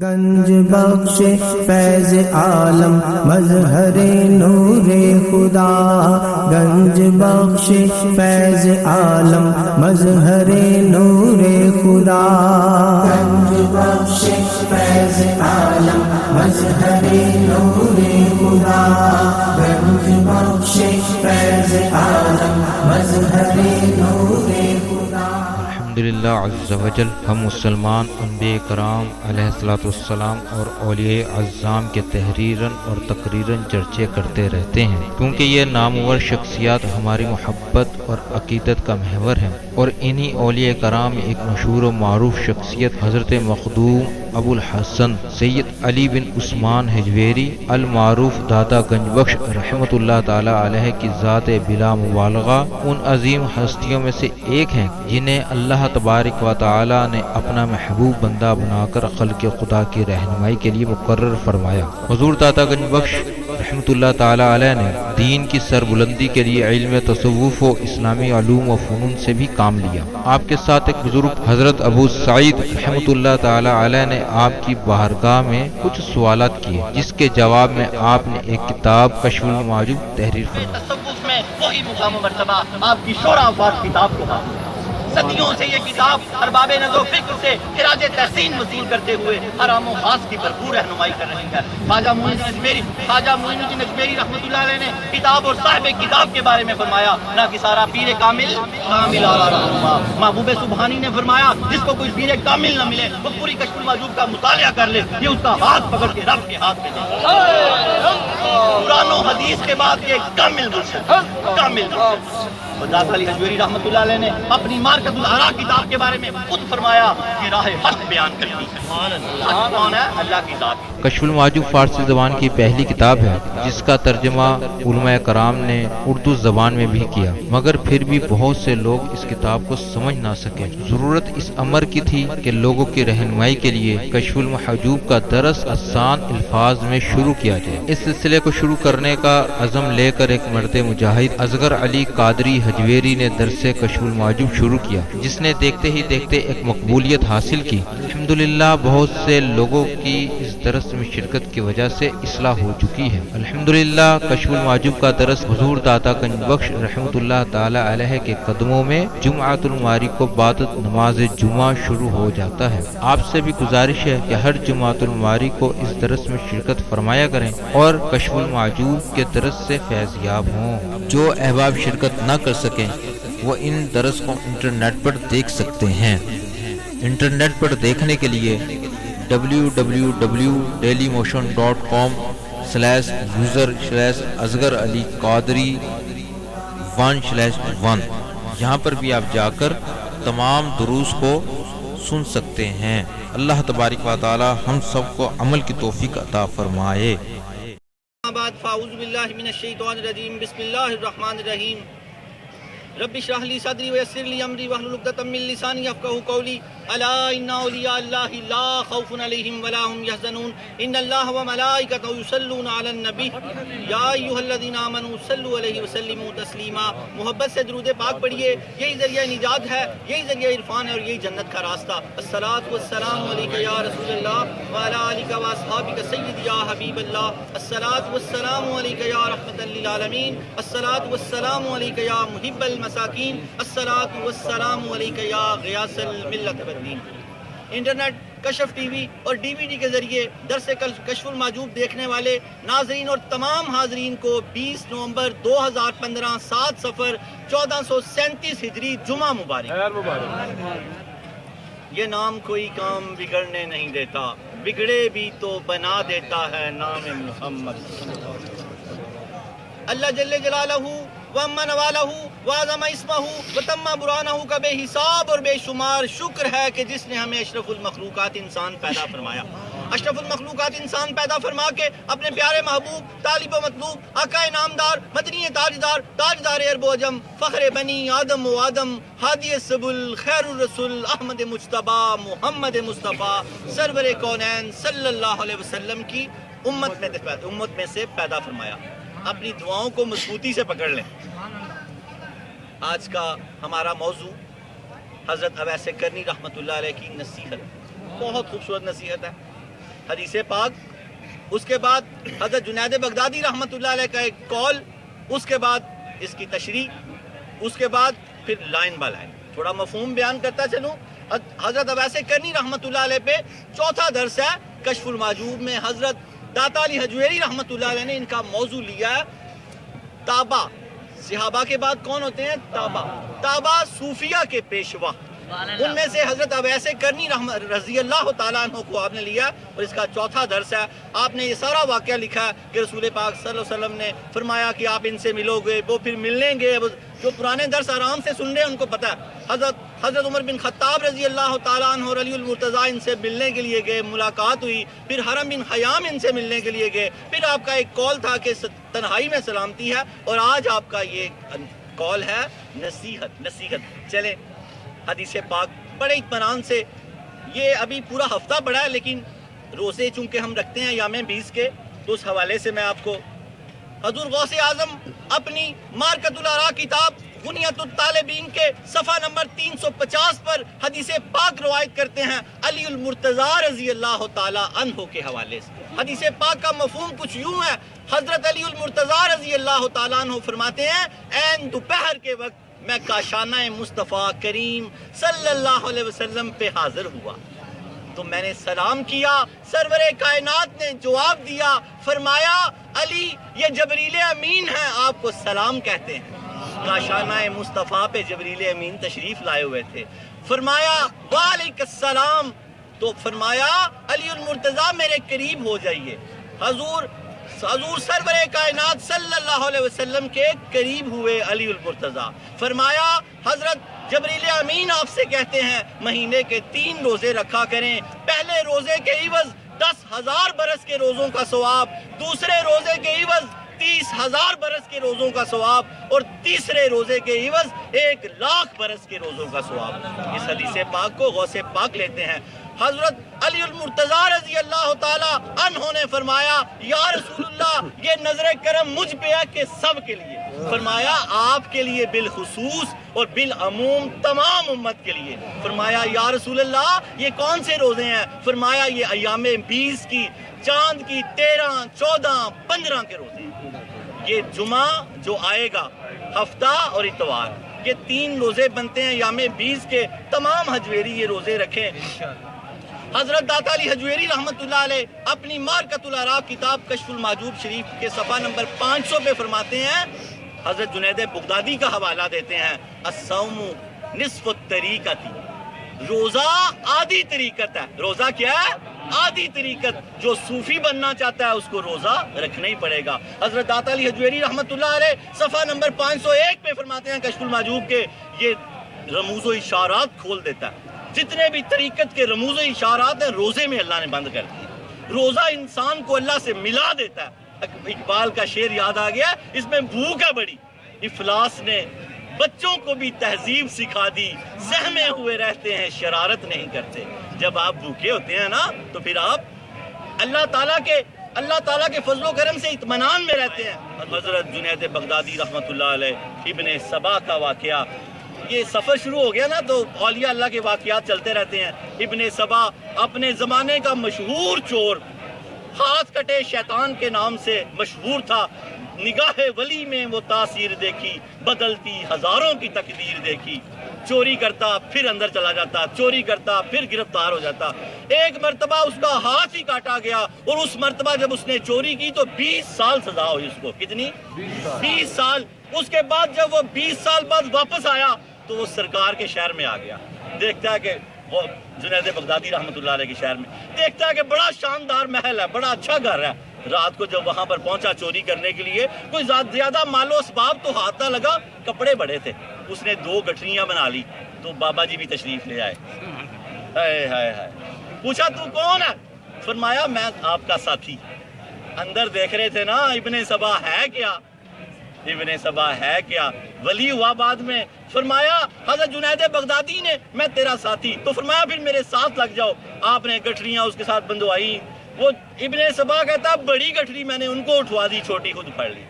گنج بخش فیض عالم مظہر نور خدا، گنج بخش فیض عالم مظہر نور خدا، گنج بخش فیض عالم مظہر نور خدا، گنج بخش فیض عالم مظہر نور خدا۔ الحمدللہ عز وجل، ہم مسلمان انبیاء کرام علیہ الصلوۃ والسلام اور اولیاء اعظام کے تحریراً اور تقریراً چرچے کرتے رہتے ہیں، کیونکہ یہ نامور شخصیات ہماری محبت اور عقیدت کا محور ہیں، اور انہی اولیاء کرام میں ایک مشہور و معروف شخصیت حضرت مخدوم ابو الحسن سید علی بن عثمان حجویری المعروف داتا گنج بخش رحمۃ اللہ تعالی علیہ کی ذات بلا مبالغہ ان عظیم ہستیوں میں سے ایک ہیں جنہیں اللہ تبارک و تعالی نے اپنا محبوب بندہ بنا کر خلق خدا کی رہنمائی کے لیے مقرر فرمایا۔ حضور داتا گنج بخش رحمۃ اللہ تعالی علیہ نے دین کی سربلندی کے لیے علم تصوف و اسلامی علوم و فنون سے بھی کام لیا۔ آپ کے ساتھ ایک بزرگ حضرت ابو سعید رحمۃ اللہ تعالی علیہ نے آپ کی بارگاہ میں کچھ سوالات کیے، جس کے جواب میں آپ نے ایک کتاب کشف المعجوب تحریر فرمائی۔ تصوف میں وہی مقام و مرتبہ آپ کی شورا افات کتاب کو حاصل ہے۔ صدیوں سے یہ کتاب ارباب نظر و فکر سے خراج تحسین وصول کرتے ہوئے حرام و خاص کی بھرپور رہنمائی کر رہی ہے۔ خواجہ معین الدین اجمیری رحمۃ اللہ علیہ نے کتاب اور صاحب کتاب کے بارے میں فرمایا، نہ کہ سارا پیر کامل رہنما۔ محبوب سبحانی نے فرمایا، جس کو کوئی پیر کامل نہ ملے وہ پوری کشف المعجوب کا مطالعہ کر لے، یہ اس کا ہاتھ پکڑ کے رب کے ہاتھ میں دے۔ قرآن و حدیث کے بعد یہ کامل مرشد، کامل مرشد۔ داتا علی حجویری رحمۃ اللہ علیہ نے اپنی مارکت الآراء کتاب کے بارے میں خود فرمایا کہ راہ حق بیان کرتی ہے۔ حق کون ہے؟ اللہ کی ذات۔ کشف المعجوب فارسی زبان کی پہلی کتاب ہے جس کا ترجمہ علماء کرام نے اردو زبان میں بھی کیا، مگر پھر بھی بہت سے لوگ اس کتاب کو سمجھ نہ سکے۔ ضرورت اس امر کی تھی کہ لوگوں کی رہنمائی کے لیے کشف المحجوب کا درس آسان الفاظ میں شروع کیا جائے۔ اس سلسلے کو شروع کرنے کا عزم لے کر ایک مرد مجاہد اصغر علی قادری حجویری نے درس کشف المعجوب شروع کیا، جس نے دیکھتے ہی دیکھتے ایک مقبولیت حاصل کی۔ الحمدللہ بہت سے لوگوں کی اس درس میں شرکت کی وجہ سے اصلاح ہو چکی ہے۔ الحمدللہ کشف المعجوب کا درس حضور داتا گنج بخش رحمۃ اللہ تعالی علیہ کے قدموں میں جمعۃ الماری کو بعد نماز جمعہ شروع ہو جاتا ہے۔ آپ سے بھی گزارش ہے کہ ہر جمعۃ الماری کو اس درس میں شرکت فرمایا کریں اور کشف المعجوب کے درس سے فیض یاب ہوں۔ جو احباب شرکت نہ کر سکیں وہ ان درس کو انٹرنیٹ پر دیکھ سکتے ہیں۔ انٹرنیٹ پر دیکھنے کے لیے www.dailymotion.com/user/اصغر علی قادری 1/1 یہاں پر بھی آپ جا کر تمام دروس کو سن سکتے ہیں۔ اللہ تبارک و تعالی ہم سب کو عمل کی توفیق عطا فرمائے۔ بعد فاعوذ باللہ من الشیطان الرجیم، بسم اللہ الرحمن الرحیم۔ رب اشرح لی صدری ویسر لی امری واحلل عقدۃ من لسانی یفقہوا قولی۔ الا ان اولیاء اللہ لا خوف علیہم ولا هم یحزنون، ان اللہ وملائکتہ یصلون علی النبی یا ایھا الذین آمنوا صلوا علیہ وسلموا تسلیما۔ محبت سے درود پاک پڑھیے، یہی ذریعہ نجات ہے، یہی ذریعہ عرفان ہے اور یہی جنت کا راستہ۔ الصلاۃ والسلام علیک یا رسول اللہ وعلی آلک واصحابک سید یا حبیب اللہ۔ الصلاۃ والسلام علیک یا رحمۃ للعالمین۔ الصلاۃ والسلام علیک یا محب المساکین۔ الصلاۃ والسلام علیک یا غیاث الملت والدین۔ انٹرنیٹ، کشف ٹی وی اور ڈی وی ڈی کے ذریعے درس کشف المعجوب دیکھنے والے ناظرین اور تمام حاضرین کو 20 نومبر 2015 7 صفر 1437 ہجری جمعہ مبارک۔ یہ نام کوئی کام بگڑنے نہیں دیتا، بگڑے بھی تو بنا دیتا ہے نام محمد۔ اللہ جل جلالہ وَأَمَّ نَوَالَهُ وَعَظَمَ اسْمَهُ وَتَمَّ بُرْهَانَهُ کا بے حساب اور بے شمار شکر ہے کہ جس نے ہمیں اشرف المخلوقات انسان پیدا فرمایا۔ اشرف المخلوقات انسان پیدا فرما کے اپنے پیارے محبوب، طالب و مطلوب، آقا نامدار، مدنی تاجدار، تاجدار عرب و عجم، فخر بنی آدم و آدم، ہادی السبل، خیر الرسول، احمد مجتبی، محمد مصطفیٰ، سرور کونین صلی اللہ علیہ وسلم کی امت میں سے پیدا فرمایا۔ اپنی دعاؤں کو مضبوطی سے پکڑ لیں۔ آج کا ہمارا موضوع حضرت اویس کرنی رحمۃ اللہ علیہ کی نصیحت، بہت خوبصورت نصیحت ہے۔ حدیث پاک، اس کے بعد حضرت جنید بغدادی رحمۃ اللہ علیہ کا ایک قول، اس کے بعد اس کی تشریح، اس کے بعد پھر لائن با لائن تھوڑا مفہوم بیان کرتا چلوں۔ حضرت اویس کرنی رحمۃ اللہ علیہ پہ چوتھا درس ہے کشف المحجوب میں حضرت داتا علی حجویری رحمۃ اللہ علیہ نے ان کا موضوع لیا ہے تابع۔ صحابہ کے بعد کون ہوتے ہیں؟ تابع۔ تابع صوفیہ کے پیشوا، ان میں سے حضرت اویس کرنی رضی اللہ تعالیٰ عنہ کو آپ نے لیا، اور اس کا چوتھا درس ہے۔ آپ نے یہ سارا واقعہ لکھا ہے کہ رسول پاک صلی اللہ علیہ وسلم نے فرمایا کہ آپ ان سے ملو گے، وہ پھر ملیں گے۔ جو پرانے درس آرام سے سن رہے ہیں ان کو پتہ ہے، حضرت عمر بن خطاب رضی اللہ تعالیٰ عنہ اور علی المرتضیٰ ان سے ملنے کے لیے گئے، ملاقات ہوئی، پھر حرم بن حیام ان سے ملنے کے لیے گئے، پھر آپ کا ایک قول تھا کہ تنہائی میں سلامتی ہے، اور آج آپ کا یہ قول ہے نصیحت۔ چلیں حدیث پاک بڑے اطمینان سے، یہ ابھی پورا ہفتہ پڑا ہے، لیکن روزے چونکہ ہم رکھتے ہیں ایام 20 کے، تو اس حوالے سے میں آپ کو حضور غوث اعظم اپنی مارکۃ الآراء کتاب غنیت الطالبین کے صفحہ نمبر 350 پر حدیث پاک روایت کرتے ہیں علی المرتضیٰ رضی اللہ تعالی عنہ کے حوالے سے۔ حدیث پاک کا مفہوم کچھ یوں ہے، حضرت علی المرتضیٰ رضی اللہ تعالیٰ عنہ فرماتے ہیں عین دوپہر کے وقت میں کاشانہ مصطفیٰ کریم صلی اللہ علیہ وسلم پہ حاضر ہوا تو میں نے سلام کیا، سرور کائنات نے جواب دیا، فرمایا علی یہ جبریل امین ہیں، آپ کو سلام کہتے ہیں۔ کاشانہ مصطفیٰ پہ جبریل امین تشریف لائے ہوئے تھے، فرمایا وعلیکم السلام، تو فرمایا علی المرتضیٰ میرے قریب ہو جائیے۔ حضور سرور کائنات صلی اللہ علیہ وسلم کے قریب ہوئے علی المرتضیٰ، فرمایا حضرت جبریل امین آپ سے کہتے ہیں مہینے کے 3 روزے رکھا کریں، پہلے روزے کے عوض 10,000 برس کے روزوں کا ثواب، دوسرے روزے کے عوض 30,000 برس کے روزوں کا ثواب، اور تیسرے روزے کے عوض 1,00,000 برس کے روزوں کا ثواب۔ اس حدیث پاک کو غوث پاک لیتے ہیں۔ حضرت علی المرتضیٰ رضی اللہ تعالی عنہ نے فرمایا یا رسول اللہ یہ نظر کرم مجھ پہ ہے کہ سب کے لیے؟ فرمایا آپ کے لیے بالخصوص اور بالعموم تمام امت کے لیے۔ فرمایا یا رسول اللہ یہ کون سے روزے ہیں؟ فرمایا یہ ایام 20 کی، چاند کی 13، 14، 15 کے روزے ہیں۔ یہ جمعہ جو آئے گا، ہفتہ اور اتوار، یہ 3 روزے بنتے ہیں ایام 20 کے۔ تمام حجویری یہ روزے رکھیں۔ حضرت داتا علی حجویری رحمۃ اللہ علیہ اپنی مارکۃ الآراء کتاب کشف المحجوب شریف کے صفحہ نمبر 500 پہ فرماتے ہیں، حضرت جنید بغدادی کا حوالہ دیتے ہیں، الصوم نصف الطریقۃ، روزہ آدھی طریقت ہے۔ روزہ کیا ہے؟ آدھی طریقت۔ جو صوفی بننا چاہتا ہے اس کو روزہ رکھنا ہی پڑے گا۔ حضرت داتا علی حجویری رحمۃ اللہ علیہ صفحہ نمبر 501 پہ فرماتے ہیں کشف المحجوب کے، یہ رموز و اشارات کھول دیتا ہے، جتنے بھی طریقت کے رموز و اشارات ہیں روزے میں اللہ نے بند کر دیے۔ روزہ انسان کو اللہ سے ملا دیتا ہے۔ اقبال کا شعر یاد آ گیا، اس میں بھوک ہے بڑی، افلاس نے بچوں کو بھی تہذیب سکھا دی، سہمے ہوئے رہتے ہیں شرارت نہیں کرتے۔ جب آپ بھوکے ہوتے ہیں نا تو پھر آپ اللہ تعالیٰ کے فضل و کرم سے اطمینان میں رہتے ہیں۔ حضرت جنید بغدادی رحمۃ اللہ علیہ ابن سبا کا واقعہ، یہ سفر شروع ہو گیا نا تو اولیاء اللہ کے واقعات چلتے رہتے ہیں۔ ابن سبا اپنے زمانے کا مشہور چور، ہاتھ کٹے شیطان کے نام سے مشہور تھا۔ نگاہ ولی میں وہ تاثیر دیکھی، بدلتی ہزاروں کی تقدیر دیکھی۔ چوری کرتا پھر اندر چلا جاتا، چوری کرتا پھر گرفتار ہو جاتا۔ ایک مرتبہ اس کا ہاتھ ہی کاٹا گیا، اور اس مرتبہ جب اس نے چوری کی تو 20 سال سزا ہوئی اس کو۔ کتنی؟ 20 سال۔ اس کے بعد جب وہ 20 سال بعد واپس آیا تو وہ سرکار کے شہر میں آ گیا، دیکھتا ہے کہ جنید بغدادی رحمۃ اللہ علیہ کے شہر میں، دیکھتا ہے کہ بڑا شاندار محل ہے، بڑا اچھا گھر ہے۔ رات کو جب وہاں پر پہنچا چوری کرنے کے لیے، کوئی زیادہ مال و اسباب تو ہاتھ نہ لگا، کپڑے بڑے تھے، اس نے 2 گٹھریاں بنا لی، تو بابا جی بھی تشریف لے آئے۔ ہائے ہائے ہائے، پوچھا تو کون ہے؟ فرمایا میں آپ کا ساتھی۔ اندر دیکھ رہے تھے نا ابن سبا ہے کیا، ابن سبا ہے کیا، ولی ہوا بعد میں۔ فرمایا حضرت جنید بغدادی نے میں تیرا ساتھی، تو فرمایا پھر میرے ساتھ لگ جاؤ۔ آپ نے گٹھریاں اس کے ساتھ بندوائی۔ وہ ابن سبا کہتا بڑی گٹھری میں نے ان کو اٹھوا دی، چھوٹی خود پکڑ لی،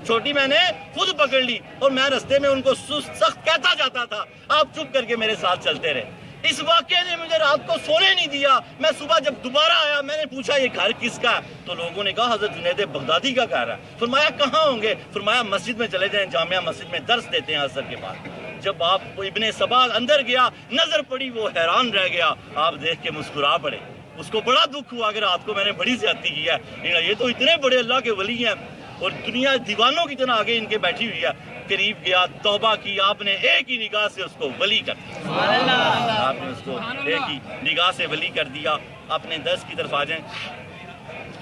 چھوٹی میں نے خود پکڑ لی، اور میں رستے میں ان کو سخت کہتا جاتا تھا، آپ چپ کر کے میرے ساتھ چلتے رہے۔ اس واقعے نے مجھے رات کو سونے نہیں دیا. میں صبح جب دوبارہ آیا میں نے پوچھا یہ گھر کس کا ہے؟ تو لوگوں نے کہا حضرت جنید بغدادی کا گھر ہے. فرمایا کہاں ہوں گے؟ فرمایا مسجد میں چلے جائیں, جامعہ مسجد میں درس دیتے ہیں عصر کے بعد. جب آپ ابن سبا اندر گیا, نظر پڑی, وہ حیران رہ گیا. آپ دیکھ کے مسکرا پڑے. اس کو بڑا دکھ ہوا کہ رات کو میں نے بڑی زیادتی کی ہے, یہ تو اتنے بڑے اللہ کے ولی ہیں اور دنیا دیوانوں کی طرح آگے ان کے بیٹھی ہوئی ہے. قریب گیا, توبہ کی, آپ نے ایک ہی نگاہ سے اس کو ولی کر دیا. آپ نے اس کو ایک ہی نگاہ سے ولی کر دیا. اپنے درس کی طرف آ جائیں.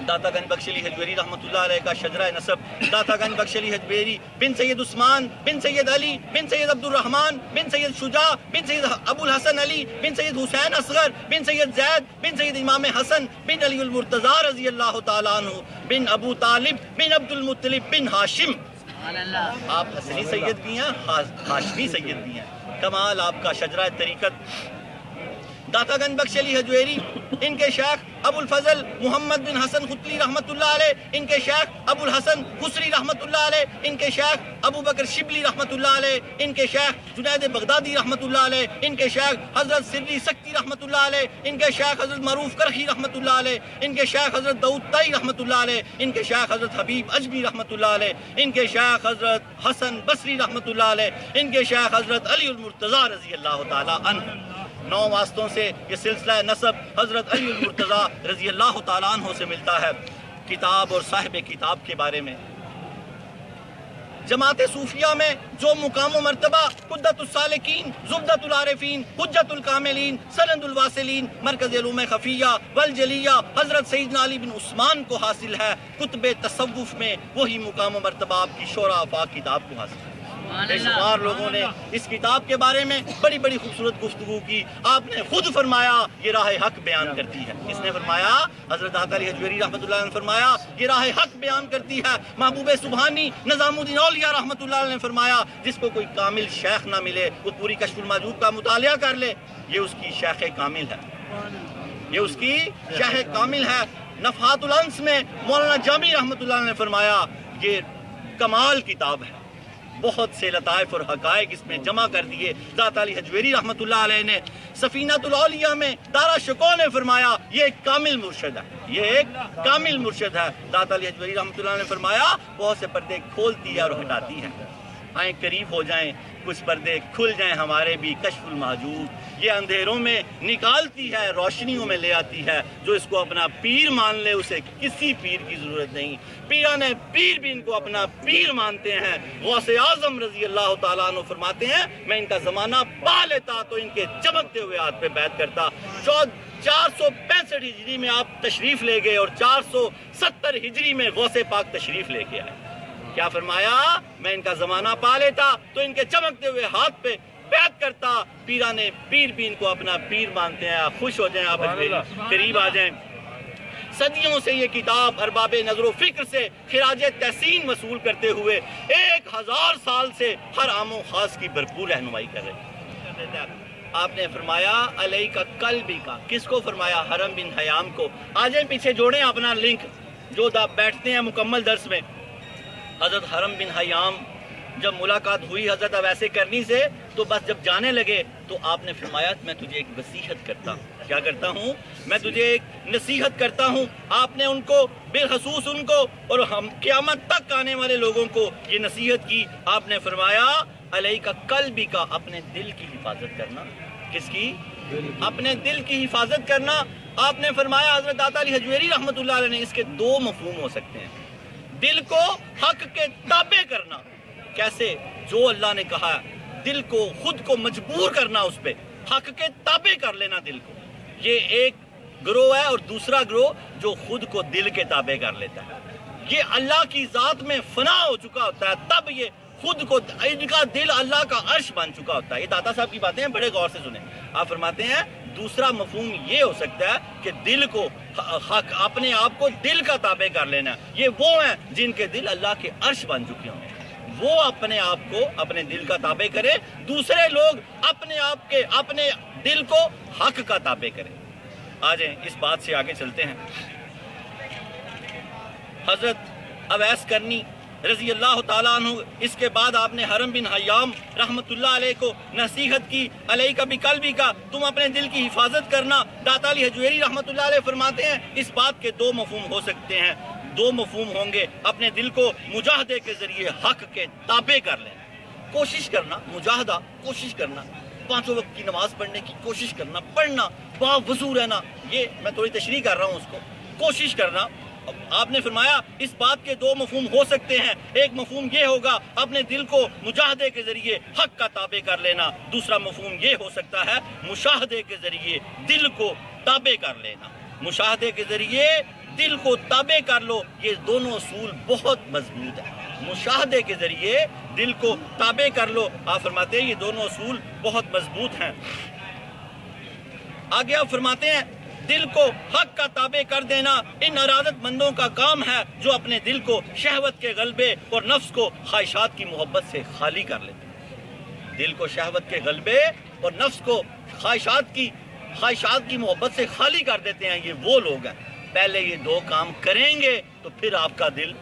داتا گنج بخش علی حجویری رحمۃ اللہ علیہ کا شجرہ نسب. داتا گنج بخش علی حجویری بن سید عثمان بن سید علی بن سید عبد الرحمن بن سید شجاع بن سید ابو الحسن علی بن سید حسین اصغر بن سید زید بن سید امام حسن بن علی المرتضیٰ رضی اللہ تعالیٰ عنہ بن ابو طالب بن عبد المطلب بن ہاشم. آپ حسنی سید بھی ہیں, ہاشمی سید بھی ہیں. کمال آپ کا شجرہ طریقت. داتا گنج بخش علی حجویری, ان کے شیخ ابو الفضل محمد بن حسن ختلی رحمۃ اللہ علیہ, ان کے شیخ ابو الحسن خسری رحمۃ اللہ علیہ, ان کے شیخ ابو بکر شبلی رحمۃ اللہ علیہ, ان کے شیخ جنید بغدادی رحمۃ اللہ علیہ, ان کے شیخ حضرت سری سکتی رحمۃ اللہ علیہ, ان کے شیخ حضرت معروف کرخی رحمۃ اللہ علیہ, ان کے شیخ حضرت داؤد طائی رحمۃ اللہ علیہ, ان کے شیخ حضرت حبیب اجمی رحمۃ اللہ علیہ, ان کے شیخ حضرت حسن بصری رحمۃ اللہ علیہ, ان کے شیخ حضرت علی المرتضیٰ رضی اللہ تعالیٰ عنہ. 9 واسطوں سے یہ سلسلہ نسب حضرت علی المرتضیٰ رضی اللہ تعالیٰ عنہ سے ملتا ہے. کتاب اور صاحب کتاب کے بارے میں جماعت صوفیہ میں جو مقام و مرتبہ قدت السالکین, زبدت العارفین, حجت الکاملین, سند الواصلین, مرکز علوم خفیہ والجلیہ حضرت سیدنا علی بن عثمان کو حاصل ہے, کتب تصوف میں وہی مقام و مرتبہ آپ کی شورا آفاق کتاب کو حاصل ہے. بے شمار لوگوں نے اس کتاب کے بارے میں بڑی بڑی خوبصورت گفتگو کی. آپ نے خود فرمایا یہ راہ حق بیان کرتی ہے. کس نے فرمایا؟ حضرت داتا علی حجویری رحمۃ اللہ علیہ نے فرمایا یہ راہ حق بیان کرتی ہے. محبوب سبحانی نظام الدین اولیاء رحمۃ اللہ علیہ نے فرمایا جس کو کوئی کامل شیخ نہ ملے وہ پوری کشف المحجوب کا مطالعہ کر لے, یہ اس کی شیخ کامل ہے, یہ اس کی شیخ کامل ہے. نفحات الانس میں مولانا جامی رحمۃ اللہ علیہ نے فرمایا یہ کمال کتاب ہے, بہت سے لطائف اور حقائق اس میں جمع کر دیے. داتا علی حجویری رحمۃ اللہ علیہ نے سفینۃ الاولیاء میں دارا شکوہ نے فرمایا یہ ایک کامل مرشد ہے, یہ ایک کامل مرشد ہے. داتا علی حجویری رحمۃ اللہ نے فرمایا بہت سے پردے کھولتی ہے اور ہٹاتی ہے. آئیں قریب ہو جائیں, کچھ پردے کھل جائیں ہمارے بھی. کشف المحجوب یہ اندھیروں میں نکالتی ہے, روشنیوں میں لے آتی ہے. جو اس کو اپنا پیر مان لے اسے کسی پیر کی ضرورت نہیں. پیران پیر بھی ان کو اپنا پیر مانتے ہیں. غوث اعظم رضی اللہ تعالیٰ عنہ فرماتے ہیں میں ان کا زمانہ پا لیتا تو ان کے چمکتے ہوئے ہاتھ پہ بیعت کرتا. 465 ہجری میں آپ تشریف لے گئے اور 470 ہجری میں غوث پاک تشریف لے کے آئے. کیا فرمایا؟ میں ان کا زمانہ پا لیتا تو ان کے چمکتے ہوئے ہاتھ پہ بیعت کرتا. پیران پیر بھی ان کو اپنا پیر مانتے ہیں. آپ خوش ہو جائیں, آپ قریب آ جائیں. صدیوں سے یہ کتاب ارباب نظر و فکر سے خراج تحسین وصول کرتے ہوئے 1000 سال سے ہر عام و خاص کی بھرپور رہنمائی کر رہے. آپ نے فرمایا علیہ کا قلبی کا, کس کو فرمایا؟ حرم بن حیام کو. آ جائیں پیچھے جوڑیں اپنا لنک جو بیٹھتے ہیں مکمل درس میں. حضرت حرم بن حیام جب ملاقات ہوئی حضرت اویس کرنی سے تو بس جب جانے لگے تو آپ نے فرمایا میں تجھے ایک نصیحت کرتا ہوں. کیا کرتا ہوں؟ میں تجھے ایک نصیحت کرتا ہوں. آپ نے ان کو بالخصوص ان کو اور ہم قیامت تک آنے والے لوگوں کو یہ نصیحت کی. آپ نے فرمایا علیہ کا قلبی کا, اپنے دل کی حفاظت کرنا. کس کی؟ اپنے دل کی حفاظت کرنا. آپ نے فرمایا حضرت داتا علی حجویری رحمۃ اللہ علیہ نے اس کے 2 مفہوم ہو سکتے ہیں. دل کو حق کے تابع کرنا. کیسے؟ جو اللہ نے کہا دل کو خود کو مجبور کرنا, اس پہ حق کے تابع کر لینا دل کو. یہ ایک گروہ ہے. اور دوسرا گروہ جو خود کو دل کے تابع کر لیتا ہے, یہ اللہ کی ذات میں فنا ہو چکا ہوتا ہے. تب یہ خود کو, ان کا دل اللہ کا عرش بن چکا ہوتا ہے. یہ داتا صاحب کی باتیں ہیں, بڑے غور سے سنیں. آپ فرماتے ہیں دوسرا مفہوم یہ ہو سکتا ہے کہ دل کو حق, اپنے آپ کو دل کا تابع کر لینا. یہ وہ ہیں جن کے دل اللہ کے عرش بن چکے ہوں, وہ اپنے آپ کو اپنے دل کا تابع کرے. دوسرے لوگ اپنے آپ کے اپنے دل کو حق کا تابع کریں. آ جائیں اس بات سے آگے چلتے ہیں. حضرت اویس کرنی رضی اللہ تعالیٰ عنہ، اس کے بعد آپ نے حرم بن حیام رحمۃ اللہ علیہ کو نصیحت کی، علیہ بقلبی کا، تم اپنے دل کی حفاظت کرنا۔ داتا علی حجویری رحمۃ اللہ علیہ فرماتے ہیں اس بات کے دو مفہوم ہو سکتے ہیں، دو مفہوم ہوں گے، اپنے دل کو مجاہدے کے ذریعے حق کے تابع کر لینا، کوشش کرنا، مجاہدہ کوشش کرنا، 5 وقت کی نماز پڑھنے کی کوشش کرنا، پڑھنا، باوضو رہنا، یہ میں تھوڑی تشریح کر رہا ہوں اس کو، کوشش کرنا۔ آپ نے فرمایا اس بات کے دو مفہوم ہو سکتے ہیں، ایک مفہوم یہ ہوگا اپنے دل کو مجاہدے کے ذریعے حق کا تابع کر لینا، دوسرا مفہوم یہ ہو سکتا ہے مشاہدے کے ذریعے دل کو تابع کر لینا۔ مشاہدے کے ذریعے دل کو تابع کر لو، یہ دونوں اصول بہت مضبوط ہیں۔ مشاہدے کے ذریعے دل کو تابع کر لو، آپ فرماتے ہیں یہ دونوں اصول بہت مضبوط ہیں۔ آگے آپ فرماتے ہیں دل کو حق کا تابع کر دینا ان ارادت مندوں کا کام ہے جو اپنے دل کو شہوت کے غلبے اور نفس کو خواہشات کی محبت سے خالی کر لیتے ہیں۔ دل کو شہوت کے غلبے اور نفس کو خواہشات کی محبت سے خالی کر دیتے ہیں، یہ وہ لوگ ہیں۔ پہلے یہ دو کام کریں گے تو پھر آپ کا دل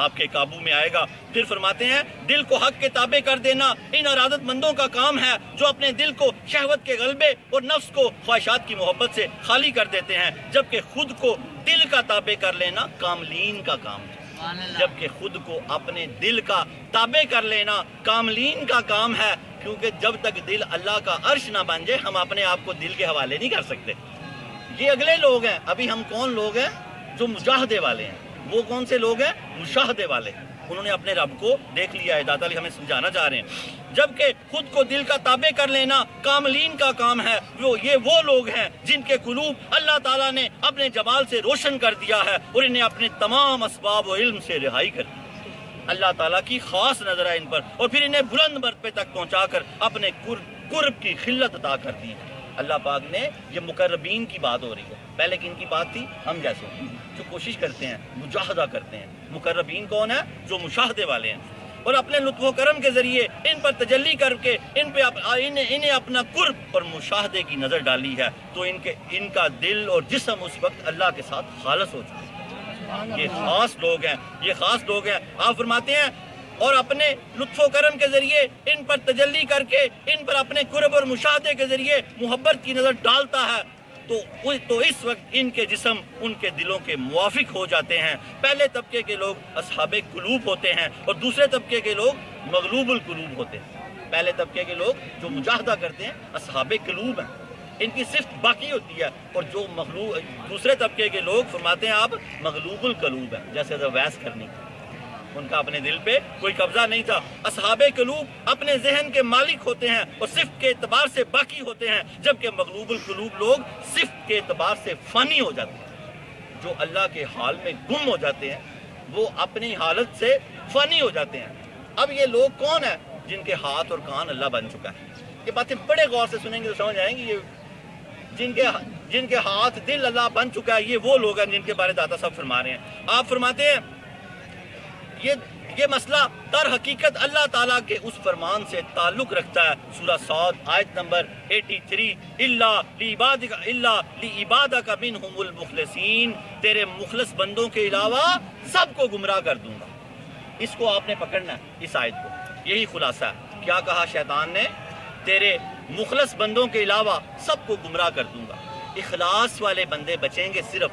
آپ کے قابو میں آئے گا۔ پھر فرماتے ہیں دل کو حق کے تابع کر دینا ان ارادت مندوں کا کام ہے جو اپنے دل کو شہوت کے غلبے اور نفس کو خواہشات کی محبت سے خالی کر دیتے ہیں، جبکہ خود کو دل کا تابع کر لینا کاملین کا کام ہے۔ جبکہ خود کو اپنے دل کا تابع کر لینا کاملین کا کام ہے، کیونکہ جب تک دل اللہ کا عرش نہ بن جائے ہم اپنے آپ کو دل کے حوالے نہیں کر سکتے۔ یہ اگلے لوگ ہیں، ابھی ہم کون لوگ ہیں؟ جو مجاہدے والے ہیں۔ وہ کون سے لوگ ہیں؟ مشاہدے والے، انہوں نے اپنے رب کو دیکھ لیا ہے۔ داتا علی ہمیں سمجھانا چاہ رہے ہیں جبکہ خود کو دل کا تابع کر لینا کاملین کا کام ہے، یہ وہ لوگ ہیں جن کے قلوب اللہ تعالیٰ نے اپنے جمال سے روشن کر دیا ہے اور انہیں اپنے تمام اسباب و علم سے رہائی کر دی۔ اللہ تعالیٰ کی خاص نظر ہے ان پر، اور پھر انہیں بلند مرتبے تک پہنچا کر اپنے قرب کی خلت عطا کر دی ہے۔ اللہ پاک نے، یہ مقربین کی بات ہو رہی ہے، پہلے کن کی بات تھی؟ ہم جیسے جو کوشش کرتے ہیں، مجاہدہ کرتے ہیں۔ مقربین کون ہے؟ جو مشاہدے والے ہیں، اور اپنے لطف و کرم کے ذریعے ان پر تجلی کر کے انہیں اپنا قرب اور مشاہدے کی نظر ڈالی ہے، تو ان کا دل اور جسم اس وقت اللہ کے ساتھ خالص ہو چکا ہے۔ یہ خاص لوگ ہیں، یہ خاص لوگ ہیں۔ آپ فرماتے ہیں اور اپنے لطف و کرم کے ذریعے ان پر تجلی کر کے ان پر اپنے قرب اور مشاہدے کے ذریعے محبت کی نظر ڈالتا ہے، تو اس وقت ان کے جسم ان کے دلوں کے موافق ہو جاتے ہیں۔ پہلے طبقے کے لوگ اصحاب قلوب ہوتے ہیں اور دوسرے طبقے کے لوگ مغلوب القلوب ہوتے ہیں۔ پہلے طبقے کے لوگ جو مجاہدہ کرتے ہیں اصحاب قلوب ہیں، ان کی صرف باقی ہوتی ہے، اور جو دوسرے طبقے کے لوگ فرماتے ہیں آپ مغلوب القلوب ہیں، جیسے ویس کرنی، ان کا اپنے دل پہ کوئی قبضہ نہیں تھا۔ اصحاب قلوب اپنے ذہن کے مالک ہوتے ہیں اور صفت کے اعتبار سے باقی ہوتے ہیں، جبکہ مغلوب القلوب لوگ صفت کے اعتبار سے فانی ہو جاتے ہیں۔ جو اللہ کے حال میں گم ہو جاتے ہیں وہ اپنی حالت سے فانی ہو جاتے ہیں۔ اب یہ لوگ کون ہیں؟ جن کے ہاتھ اور کان اللہ بن چکا ہے۔ یہ باتیں بڑے غور سے سنیں گے تو سمجھ آئیں گی، یہ جن کے ہاتھ دل اللہ بن چکا ہے، یہ وہ لوگ ہیں جن کے بارے داتا صاحب فرما رہے ہیں۔ آپ فرماتے ہیں یہ مسئلہ در حقیقت اللہ تعالیٰ کے اس فرمان سے تعلق رکھتا ہے۔ سورہ صاد آیت نمبر 83، الا لعبادک منہم المخلصین، تیرے مخلص بندوں کے علاوہ سب کو گمراہ کر دوں گا۔ اس کو آپ نے پکڑنا ہے، اس آیت کو، یہی خلاصہ ہے۔ کیا کہا شیطان نے؟ تیرے مخلص بندوں کے علاوہ سب کو گمراہ کر دوں گا۔ اخلاص والے بندے بچیں گے صرف،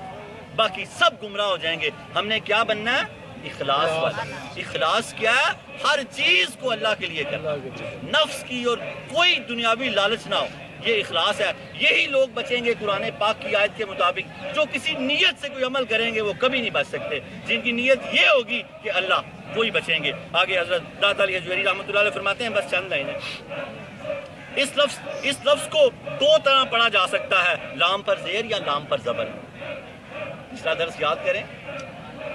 باقی سب گمراہ ہو جائیں گے۔ ہم نے کیا بننا ہے؟ اخلاص والا۔ اخلاص کیا ہے؟ ہر چیز کو اللہ کے لیے کرنا، نفس کی اور کوئی دنیاوی لالچ نہ ہو، یہ اخلاص ہے۔ یہی لوگ بچیں گے قرآن پاک کی آیت کے مطابق۔ جو کسی نیت سے کوئی عمل کریں گے وہ کبھی نہیں بچ سکتے، جن کی نیت یہ ہوگی کہ اللہ، وہی بچیں گے۔ آگے حضرت داتا علی حجویری رحمۃ اللہ علیہ فرماتے ہیں، بس چند لائنیں، اس لفظ کو دو طرح پڑھا جا سکتا ہے، لام پر زیر یا لام پر زبر۔ پچھلا درس یاد کریں،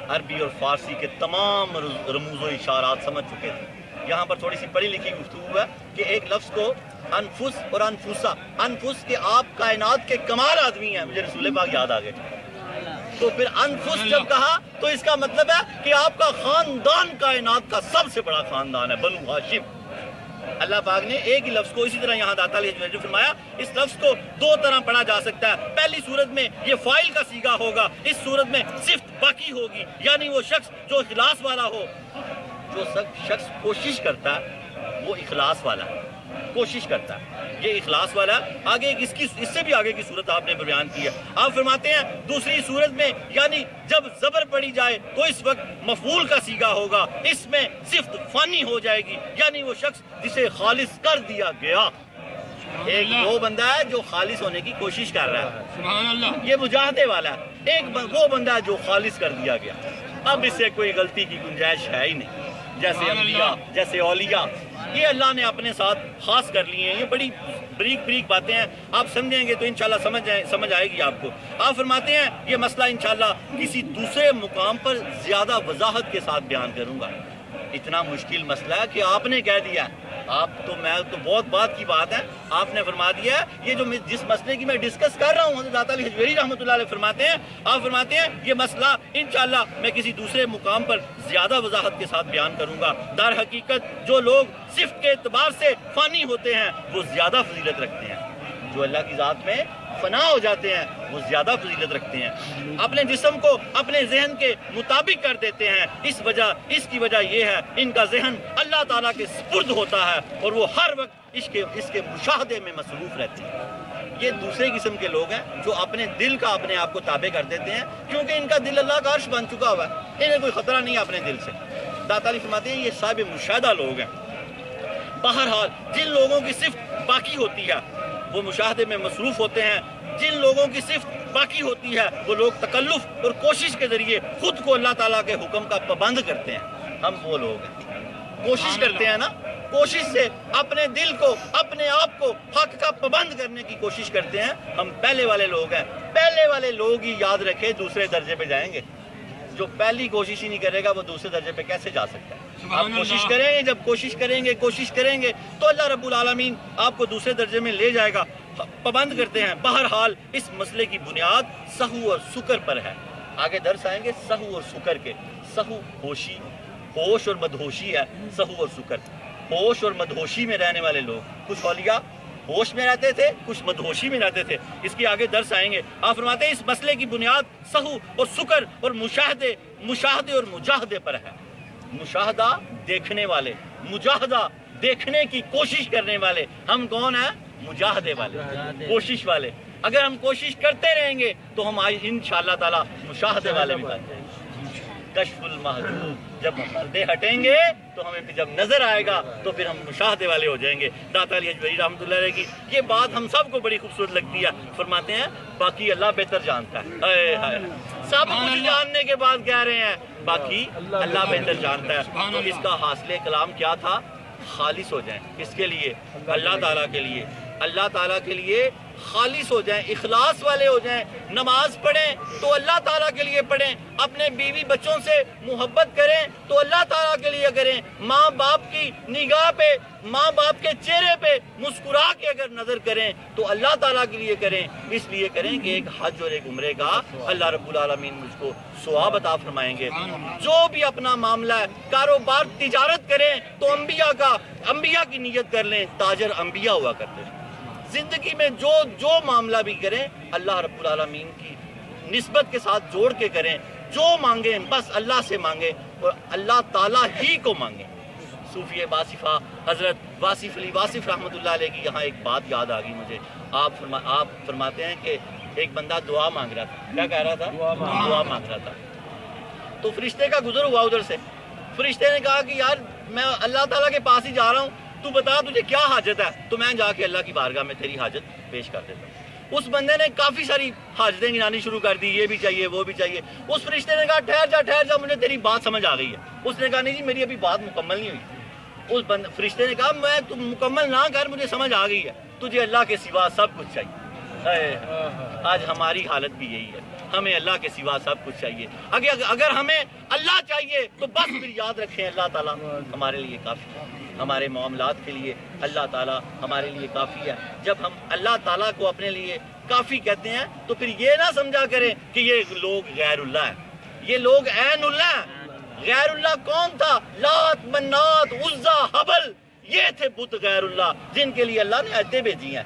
عربی اور فارسی کے تمام رموز و اشارات سمجھ چکے تھے۔ یہاں پر تھوڑی سی پڑھی لکھی گفتگو ہے کہ ایک لفظ کو انفس اور انفسا، انفس کے آپ کائنات کے کمال آدمی ہیں، مجھے رسول پاک یاد آ گئے، تو پھر انفس جب کہا تو اس کا مطلب ہے کہ آپ کا خاندان کائنات کا سب سے بڑا خاندان ہے، بنو ہاشم۔ اللہ پاک نے ایک ہی لفظ کو اسی طرح یہاں داتا علیہ وسلم فرمایا، اس لفظ کو دو طرح پڑھا جا سکتا ہے۔ پہلی صورت میں یہ فاعل کا صیغہ ہوگا، اس صورت میں صفت باقی ہوگی، یعنی وہ شخص جو اخلاص والا ہو، جو شخص کوشش کرتا ہے وہ اخلاص والا ہے، کوشش کرتا ہے، یہ اخلاص والا۔ آگے اس سے بھی آگے کی صورت آپ نے بیان کی ہے۔ آپ فرماتے ہیں دوسری صورت میں یعنی جب زبر پڑی جائے تو اس وقت مفعول کا صیغہ ہوگا، اس میں صفت فانی ہو جائے گی، یعنی وہ شخص جسے خالص کر دیا گیا۔ ایک وہ بندہ ہے جو خالص ہونے کی کوشش کر رہا ہے، سبحان اللہ، یہ مجاہدے والا ہے۔ ایک وہ بندہ ہے جو خالص کر دیا گیا، اب اس سے کوئی غلطی کی گنجائش ہے ہی نہیں۔ جیسے انبیاء، جیسے اولیاء، یہ اللہ نے اپنے ساتھ خاص کر لیے ہیں۔ یہ بڑی بریک باتیں ہیں، آپ سمجھیں گے تو انشاءاللہ سمجھ آئے گی آپ کو۔ آپ فرماتے ہیں یہ مسئلہ انشاءاللہ کسی دوسرے مقام پر زیادہ وضاحت کے ساتھ بیان کروں گا۔ اتنا مشکل مسئلہ ہے کہ آپ نے کہہ دیا، میں تو بہت بات کی بات ہے، آپ نے فرما دیا ہے یہ جو جس مسئلے کی میں ڈسکس کر رہا ہوں، حضرت علی حجویری رحمۃ اللہ علیہ فرماتے ہیں، آپ فرماتے ہیں یہ مسئلہ انشاءاللہ میں کسی دوسرے مقام پر زیادہ وضاحت کے ساتھ بیان کروں گا۔ در حقیقت جو لوگ صفت کے اعتبار سے فانی ہوتے ہیں وہ زیادہ فضیلت رکھتے ہیں، جو اللہ کی ذات میں فنا ہو جاتے ہیں وہ زیادہ فضیلت رکھتے ہیں، اپنے جسم کو اپنے ذہن کے مطابق کر دیتے ہیں۔ اس کی وجہ یہ ہے ان کا ذہن اللہ تعالیٰ کے سپرد ہوتا ہے اور وہ ہر وقت اس کے مشاہدے میں مصروف رہتے ہیں۔ یہ دوسرے قسم کے لوگ ہیں جو اپنے دل کا اپنے آپ کو تابع کر دیتے ہیں، کیونکہ ان کا دل اللہ کا عرش بن چکا ہوا ہے، انہیں کوئی خطرہ نہیں ہے اپنے دل سے۔ داتا علی فرماتے ہیں یہ صاحب مشاہدہ لوگ ہیں۔ بہرحال جن لوگوں کی صفت باقی ہوتی ہے وہ مشاہدے میں مصروف ہوتے ہیں، جن لوگوں کی صفت باقی ہوتی ہے وہ لوگ تکلف اور کوشش کے ذریعے خود کو اللہ تعالیٰ کے حکم کا پابند کرتے ہیں۔ ہم وہ لوگ ہیں، کوشش کرتے ہیں نا، کوشش سے اپنے دل کو اپنے آپ کو حق کا پابند کرنے کی کوشش کرتے ہیں۔ ہم پہلے والے لوگ ہیں، پہلے والے لوگ ہی یاد رکھے دوسرے درجے پہ جائیں گے۔ جو پہلی کوشش ہی نہیں کرے گا وہ دوسرے درجے پہ کیسے جا سکتا ہے؟ آپ کوشش کریں گے، جب کوشش کریں گے تو اللہ رب العالمین آپ کو دوسرے درجے میں لے جائے گا، پابند کرتے ہیں۔ بہرحال اس مسئلے کی بنیاد سہو اور سکر پر ہے۔ آگے درس آئیں گے سہو اور سکر کے۔ سہو ہوشی، ہوش اور مدہوشی ہے، سہو اور سکر۔ ہوش اور مدہوشی میں رہنے والے لوگ، کچھ اولیاء ہوش میں رہتے تھے، کچھ مدہوشی میں رہتے تھے، اس کی آگے درس آئیں گے۔ آپ فرماتے ہیں اس مسئلے کی بنیاد سہو اور سکر اور مشاہدے اور مجاہدے پر ہے۔ مشاہدہ دیکھنے والے، مجاہدہ دیکھنے کی کوشش کرنے والے، ہم کون ہیں؟ مجاہدے والے، کوشش والے۔ اگر ہم کوشش کرتے رہیں گے تو ہم انشاءاللہ تعالی مشاہدے والے بھی بن جائیں گے۔ کشف المحجوب، جب پردے ہٹیں گے تو ہمیں جب نظر آئے گا تو پھر ہم مشاہدے والے ہو جائیں گے۔ داتا علی حجویری رحمۃ اللہ علیہ کی یہ بات ہم سب کو بڑی خوبصورت لگتی ہے۔ فرماتے ہیں باقی اللہ بہتر جانتا ہے۔ سب کچھ جاننے کے بعد کہہ رہے ہیں باقی اللہ بہتر جانتا ہے۔ تو اس کا حاصل کلام کیا تھا؟ خالص ہو جائیں، اس کے لیے اللہ تعالیٰ کے لیے، اللہ تعالیٰ کے لیے خالص ہو جائیں، اخلاص والے ہو جائیں۔ نماز پڑھیں تو اللہ تعالیٰ کے لیے پڑھیں، اپنے بیوی بچوں سے محبت کریں تو اللہ تعالیٰ کے لیے کریں، ماں باپ کی نگاہ پہ، ماں باپ کے چہرے پہ مسکرا کے اگر نظر کریں تو اللہ تعالیٰ کے لیے کریں، اس لیے کریں کہ ایک حج اور ایک عمرے کا اللہ رب العالمین مجھ کو ثواب عطا فرمائیں گے۔ جو بھی اپنا معاملہ ہے، کاروبار تجارت کریں تو انبیاء کی نیت کر لیں، تاجر انبیاء ہوا کرتے ہیں۔ زندگی میں جو معاملہ بھی کریں اللہ رب العالمین کی نسبت کے ساتھ جوڑ کے کریں، جو مانگیں بس اللہ سے مانگیں اور اللہ تعالیٰ ہی کو مانگیں۔ صوفی واصفہ حضرت واصف علی واصف رحمۃ اللہ علیہ کی یہاں ایک بات یاد آ گئی مجھے۔ آپ فرماتے ہیں کہ ایک بندہ دعا مانگ رہا تھا، کیا کہہ رہا تھا؟ دعا مانگ رہا تھا۔ تو فرشتے کا گزر ہوا ادھر سے، فرشتے نے کہا کہ یار میں اللہ تعالیٰ کے پاس ہی جا رہا ہوں، تو بتا تجھے کیا حاجت ہے، تو میں جا کے اللہ کی بارگاہ میں تیری حاجت پیش کر دیتا ہوں۔ اس بندے نے کافی ساری حاجتیں گنانی شروع کر دی، یہ بھی چاہیے وہ بھی چاہیے۔ اس فرشتے نے کہا ٹھہر جا مجھے تیری بات سمجھ آ گئی ہے۔ اس نے کہا نہیں جی میری ابھی بات مکمل نہیں ہوئی۔ اس فرشتے نے کہا میں تم مکمل نہ کر، مجھے سمجھ آ گئی ہے، تجھے اللہ کے سوا سب کچھ چاہیے۔ آج ہماری حالت بھی یہی ہے، ہمیں اللہ کے سوا سب کچھ چاہیے۔ اگر ہمیں اللہ چاہیے تو بس پھر یاد رکھیں اللہ تعالیٰ ہمارے لیے کافی ہے، ہمارے معاملات کے لیے اللہ تعالیٰ ہمارے لیے کافی ہے۔ جب ہم اللہ تعالیٰ کو اپنے لیے کافی کہتے ہیں تو پھر یہ نہ سمجھا کریں کہ یہ لوگ غیر اللہ ہیں، یہ لوگ عین اللہ ہیں۔ غیر اللہ کون تھا؟ لات، منات، عزا، حبل، یہ تھے بت غیر اللہ جن کے لیے اللہ نے آیتیں بھیجی ہیں۔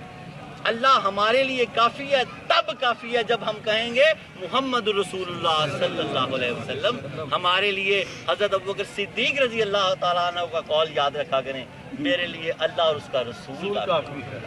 اللہ ہمارے لیے کافی ہے تب کافی ہے جب ہم کہیں گے محمد رسول اللہ صلی اللہ علیہ وسلم ہمارے لیے. حضرت ابوبکر صدیق رضی اللہ تعالیٰ عنہ کا قول یاد رکھا کریں, میرے لیے اللہ اور اس کا رسول کافی ہے.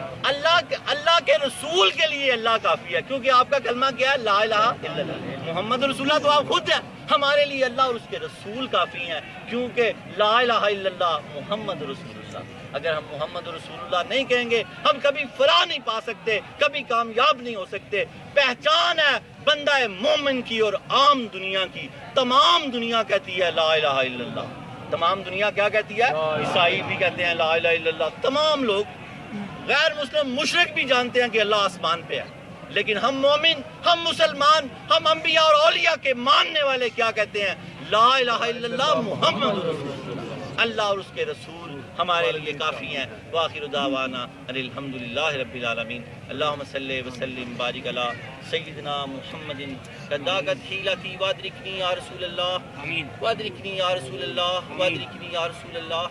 اللہ کے رسول کے لیے اللہ کافی ہے, کیونکہ آپ کا کلمہ کیا ہے؟ لا الہ الا اللہ. محمد رسول اللہ تو آپ خود ہیں, ہمارے لیے اللہ اور اس کے رسول کافی ہیں, کیونکہ لا الہ الا اللہ محمد رسول اللہ. اگر ہم محمد رسول اللہ نہیں کہیں گے ہم کبھی فلاح نہیں پا سکتے, کبھی کامیاب نہیں ہو سکتے. پہچان ہے بندہ مومن کی اور عام دنیا کی. تمام دنیا کہتی ہے لا الہ الا اللہ. تمام دنیا کیا کہتی ہے؟ عیسائی بھی کہتے ہیں لا الہ الا اللہ. تمام لوگ غیر مسلم مشرک بھی جانتے ہیں کہ اللہ آسمان پہ ہے, لیکن ہم مومن, ہم مسلمان, ہم انبیاء اور اولیاء کے ماننے والے کیا کہتے ہیں؟ لا الہ الا اللہ محمد رسول اللہ. اللہ اور اس کے رسول ہمارے لیے کافی ہیں. وآخر دعوانا ان الحمدللہ رب العالمین. اللہم صلی وسلم بارک علی سیدنا محمد. قداقت حیلتی وادرکنی یا رسول اللہ, وادرکنی یا رسول اللہ, وادرکنی یا رسول اللہ.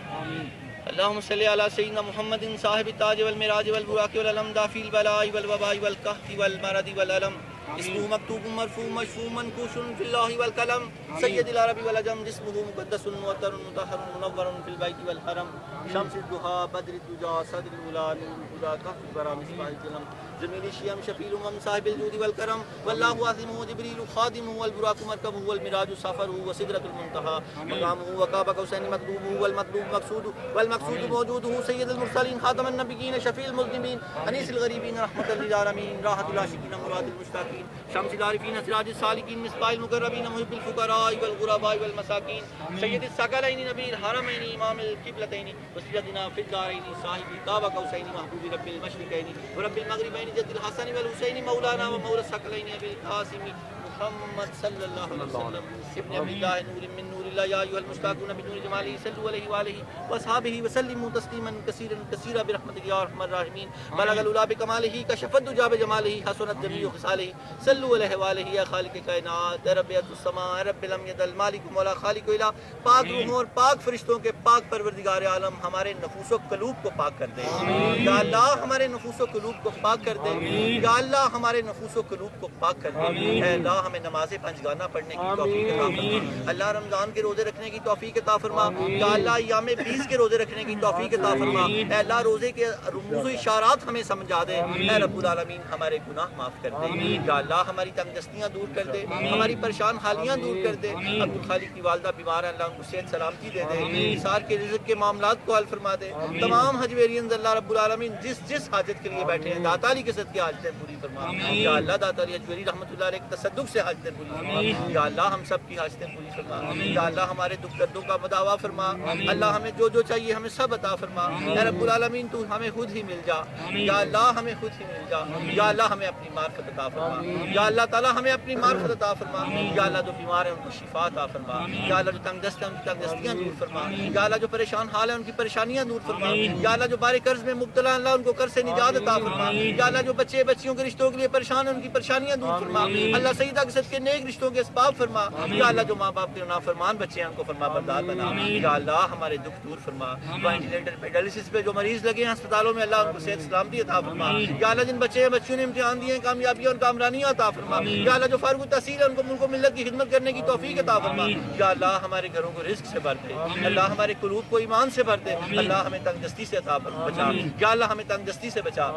اللہم صلی علی سیدنا محمد صاحب التاج والمراج والبراق والعلم دافی البلاء والوباء والقحط والمرض والعلم. اسمه مكتوب مرفوع مشفوع منقوش في الله والقلم. سید العرب والعجم. جسمه مقدس مؤطر مطهر منور في البيت والحرم. شمس الضحى بدر الدجى صدر الولا نور الهدى كهف البرى مصباح الظلم. جميل الشيم شفيع الامم صاحب الجود والكرم. والله عاصمه جبريل خادمه والبراق مركبه والمراج سفره وسدرة المنتهى مقامه وقاب قوسين مطلوبه والمطلوب مقصوده والمقصود موجوده. سيد المرسلين خاتم النبيين شفيع المذنبين انيس الغريبين رحمة للعالمين راحة العاشقين مراد المشتاقين. شمس العارفين سراج السالكين مصباح المقربين محب الفقراء والغرباء والمساكين. سيد الثقلين نبي الحرمين امام القبلتين وسيدنا في الدارين صاحب قاب قوسين محبوب رب المشرقين ورب المغربين جد الحسن والحسين مولانا ومولى الثقلين ابي القاسم محمد صلی اللہ علیہ وسلم ابن عبد اللہ نور من نور اللہ. یا ایھا المشتاقون بنور جمالہ صلوا علیہ وآلہ واصحابہ وسلموا تسلیما کثیرا کثیرا برحمتک یا ارحم الراحمین. بلغ العلا بکمالہ کشف الدجى بجمالہ حسنت جمیع خصالہ. صلوا علیہ وآلہ یا خالق کائنات اے رب السماء اے رب لم یزل مالک مولا خالق الہ. پاک روحوں اور پاک فرشتوں کے پاک پروردگار عالم ہمارے نفوس و قلوب کو پاک کر دے. یا اللہ ہمارے نفوس و قلوب کو پاک کر دے. یا اللہ ہمارے نفوس و قلوب کو پاک کر دے. اے اللہ ہمیں نماز پنجگانہ پڑھنے کی توفیق عطا فرما. اللہ رمضان کے روزے رکھنے کی توفیق عطا فرما. یا اللہ ایام 20 کے روزے رکھنے کی توفیق عطا فرما. اے اللہ روزے کے رموز و اشارات ہمیں سمجھا دے. اے رب العالمین ہمارے گناہ معاف کر دے. یا اللہ ہماری تنگ دستیاں دور کر دے, ہماری پریشان حالیاں دور کر دے. عبدالخالق کی والدہ بیمار ہیں, اللہ ان کو صحت سلامتی دے دے. اثار کے رزق کے معاملات کو حل فرما دے. تمام حج ویرینز اللہ رب العالمین جس حاجت کے لیے بیٹھے ہیں داتا علی کے صدقے حاجتیں پوری فرما. یا اللہ داتا علی حج ویری رحمۃ اللہ علیہ کے تصدق سے حاجتیں پوری فرما. یا اللہ ہم سب کی حاجتیں پوری فرما. یا اللہ ہمارے دکھ دردوں کا مداوا فرما. اللہ ہمیں جو چاہیے ہمیں سب عطا فرما. اے رب العالمین تو ہمیں خود ہی مل جا. یا اللہ ہمیں خود ہی مل جا. یا اللہ ہمیں اپنی معرفت عطا فرما. یا اللہ تعالی ہمیں اپنی معرفت عطا فرما. یا اللہ جو بیمار ہیں ان کو شفا عطا فرما. یا اللہ جو تنگ دست ہیں ان کی تنگ دستیاں دور فرما. یا اللہ جو پریشان حال ہیں ان کی پریشانیاں دور فرما. یا اللہ جو بارے قرض میں مبتلا ہیں اللہ ان کو قرض سے نجات عطا فرما. یا اللہ جو بچے بچیوں کے رشتوں کے لیے پریشان ہیں ان کی پریشانیاں دور فرما. اللہ سیدہ کے صدقے نیک رشتوں کے اسباب فرما. یا اللہ جو ماں باپ کے نافرمان بچے ہیں ان کو فرما بردار بنا. یا اللہ ہمارے دکھ دور فرما. وینٹیلیٹر پہ ڈائلسس پہ جو مریض لگے ہیں اسپتالوں میں اللہ ان کو صحت سلامتی عطا فرما. یا اللہ جن بچے بچیوں نے امتحان دیے ہیں کامیابیاں اور کامرانیاں عطا فرما. یا اللہ جو فارغ التحصیل ہے ان کو ملک و ملت کی خدمت کرنے کی توفیق عطا فرما. یا اللہ ہمارے گھروں کو رزق سے بھر دے. اللہ ہمارے قلوب کو ایمان سے بھر دے. اللہ ہمیں تنگ دستی سے بچا. یا اللہ ہمیں تنگ دستی سے بچا.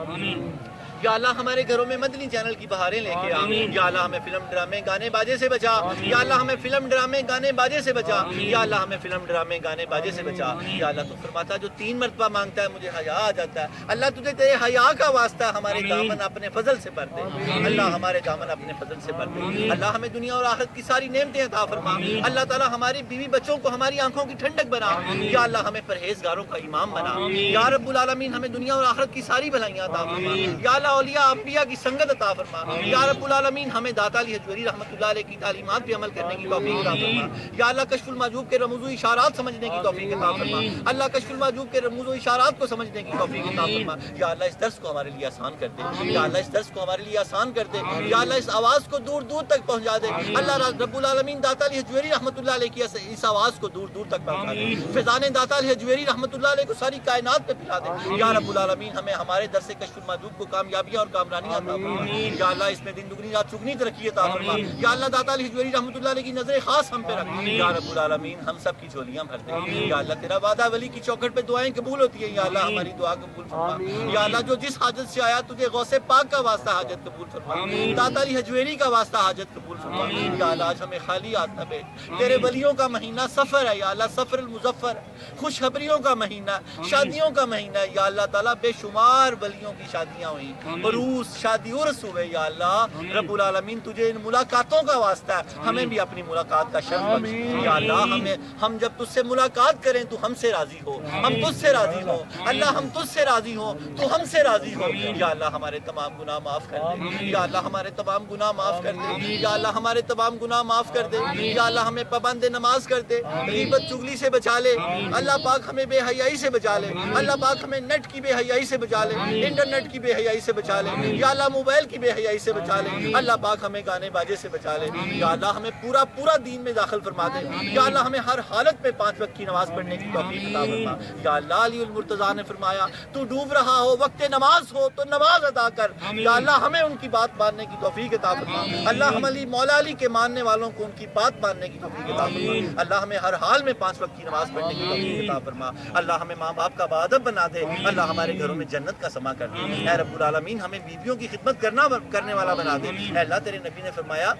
یا اللہ ہمارے گھروں میں مدنی چینل کی بہاریں لے کے آ. یا اللہ ہمیں فلم ڈرامے گانے باجے سے بچا. یا اللہ ہمیں فلم ڈرامے گانے باجے سے بچا. یا اللہ ہمیں فلم ڈرامے گانے باجے سے بچا. یا اللہ تو فرماتا جو 3 مرتبہ مانگتا ہے مجھے حیا آ جاتا ہے. اللہ تجھے تیرے حیا کا واسطہ ہمارے دامن اپنے فضل سے بھر دے. اللہ ہمارے دامن اپنے فضل سے بھر دے. اللہ ہمیں دنیا اور آخرت کی ساری نعمتیں عطا فرما. اللہ تعالی ہماری بیوی بچوں کو ہماری آنکھوں کی ٹھنڈک بنا. یا اللہ ہمیں پرہیزگاروں کا امام بنا. یا رب العالمین ہمیں دنیا اور آخرت کی ساری بھلائیاں عطا فرما. یا اللہ اولیاء انبیاء کی سنگت عطا فرما. یا رب العالمین ہمیں داتا علی حجویری رحمۃ اللہ علیہ کی تعلیمات پہ عمل کرنے کی توفیق عطا فرما. یا اللہ کشف المحجوب کے رموز و اشارات سمجھنے کی توفیق عطا فرما. اللہ کشف المحجوب کے رموز و اشارات کو سمجھنے کی توفیق عطا فرما. یا اللہ اس درس کو ہمارے لیے آسان کر دے. یا اللہ اس درس کو ہمارے لیے آسان کر دے. یا اللہ اس آواز کو دور دور تک پہنچا دے. اللہ رب العالمین داتا علی حجویری رحمۃ اللہ علیہ کی اس آواز کو دور دور تک پہنچا دے. فیضان داتا علی حجویری رحمۃ اللہ علیہ کو ساری کائنات پہ پھیلا دے. یا رب العالمین ہمیں ہمارے درس کشف المحجوب کو کامیاب کامیابیاں اور کامرانیاں عطا فرما یا اللہ اس میں دن دگنی رات چگنی ترقی عطا فرما یا اللہ داتا علی حجویری رحمۃ اللہ علیہ کی نظر خاص ہم پہ رکھ یا رب العالمین ہم سب کی جھولیاں بھر دے یا اللہ تیرا وعدہ ولی کی چوکھٹ پہ دعائیں قبول ہوتی ہیں یا اللہ ہماری دعا قبول فرما یا اللہ جو جس حاجت سے آیا تجھے غوث پاک کا واسطہ حاجت قبول فرما داتا علی حجویری کا واسطہ حاجت قبول فرما یا اللہ آج ہمیں خالی ہاتھ نہ بھیج تیرے ولیوں کا مہینہ سفر ہے یا اللہ سفر المظفر خوشخبریوں کا مہینہ شادیوں کا مہینہ ہے یا اللہ تعالیٰ بے شمار ولیوں کی شادیاں ہوئی عروس شادی عرس ہوئے یا اللہ رب العالمین تجھے ان ملاقاتوں کا واسطہ ہے ہمیں بھی اپنی ملاقات کا شرف بخش یا اللہ ہم جب تجھ سے ملاقات کریں تو ہم سے راضی ہو ہم تجھ سے راضی ہو اللہ ہم تجھ سے راضی ہو تو ہم سے راضی ہو یا اللہ ہمارے تمام گناہ معاف کر دے یا اللہ ہمارے تمام گناہ معاف کر دے یا اللہ ہمارے تمام گناہ معاف کر دے یا اللہ ہمیں پابند نماز کر دے غیبت چغلی سے بچا لے اللہ پاک ہمیں بے حیائی سے بچا لے اللہ پاک ہمیں نیٹ کی بے حیائی سے بچا لے انٹرنیٹ کی بے حیائی سے بچا لے یا اللہ موبائل کی بے حیائی سے بچا لے اللہ پاک ہمیں گانے باجے سے بچا لے یا اللہ ہمیں پورا دین میں داخل فرما دے یا اللہ ہمیں ہر حالت میں 5 وقت کی نماز پڑھنے کی توفیق عطا فرما یا اللہ علی المرتضیٰ نے فرمایا تو ڈوب رہا ہو وقت نماز ہو تو نماز ادا کر یا اللہ ہمیں ان کی بات ماننے کی توفیق عطا فرما اللہ ہم علی مولا علی کے ماننے والوں کو ان کی بات ماننے کی توفیق عطا فرما اللہ ہمیں ہر حال میں 5 وقت کی نماز پڑھنے کی توفیق عطا فرما اللہ ہمیں ماں باپ کا باادب بنا دے اللہ ہمارے گھروں میں جنت کا سما کر دے اے رب العالمین ہمیں بیویوں کی خدمت کرنے والا بنا دے اے اللہ تیرے نبی نے فرمایا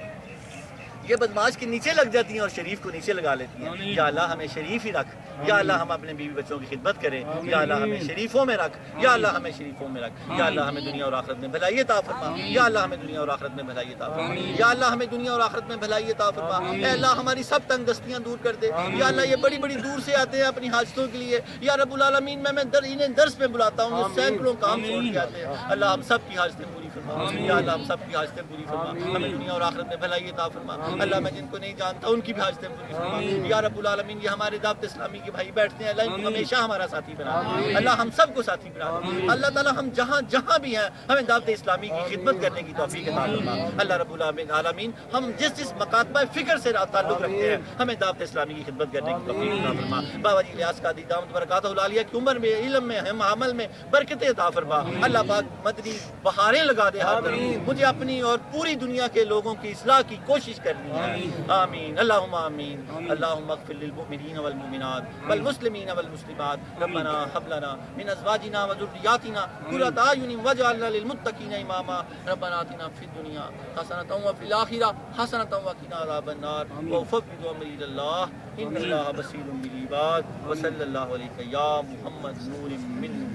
یہ بدماش کے نیچے لگ جاتی ہیں اور شریف کو نیچے لگا لیتی ہیں یا اللہ ہمیں شریف ہی رکھ یا اللہ ہم اپنے بیوی بچوں کی خدمت کریں یا اللہ ہمیں شریفوں میں رکھ یا اللہ ہمیں شریفوں میں رکھ یا اللہ ہمیں دنیا اور آخرت میں بھلائی عطا فرما یا اللہ ہمیں دنیا اور آخرت میں بھلائی عطا فرما یا اللہ ہمیں دنیا اور آخرت میں بھلائی عطا فرما اے اللہ ہماری سب تنگ دستیاں دور کر دے یا اللہ یہ بڑی دور سے آتے ہیں اپنی حاجتوں کے لیے یا رب العالمین میں انہیں درس میں بلاتا ہوں یہ سینکڑوں کام چھوڑ کے آتے ہیں اللہ ہم سب کی حاجتیں پوری فرما یا اللہ ہم سب کی حاجتیں پوری فرما ہمیں دنیا اور آخرت میں بھلائی عطا فرما اللہ میں جن کو نہیں جانتا ان کی بھی حاجتیں پوری فرما یا رب العالمین یہ ہمارے دعوت اسلامی کے بھائی بیٹھتے ہیں اللہ ان کو ہمیشہ ہمارا ساتھی بنا دے اللہ ہم سب کو ساتھی بنا دے اللہ تعالیٰ ہم جہاں بھی ہیں ہمیں دعوت اسلامی کی خدمت کرنے کی توفیق عطا فرما اللہ رب العالمین ہم جس مکاتبہ فکر سے تعلق رکھتے ہیں ہمیں دعوت اسلامی کی خدمت کرنے کی توفیق عطا فرما بابا جی الیاس قادری دامت برکاتہ العالیہ کی عمر میں علم میں ہم عمل میں برکتیں عطا فرما اللہ پاک مدنی بہاریں لگا دے ہر طرف مجھے اپنی اور پوری دنیا کے لوگوں کی اصلاح کی کوشش کرنی ہے آمین اللہم آمین اللہم اغفر للمؤمنین والمؤمنات والمسلمین والمسلمات ربنا حب لنا من ازواجنا وذریاتنا قرۃ اعین واجعلنا للمتقین اماما ربنا آتنا فی الدنیا حسنۃ وفی الآخرہ حسنۃ وقنا عذاب النار وفوض امری الی اللہ ان اللہ بصیر بالعباد وصلی اللہ علیہ یا محمد نور من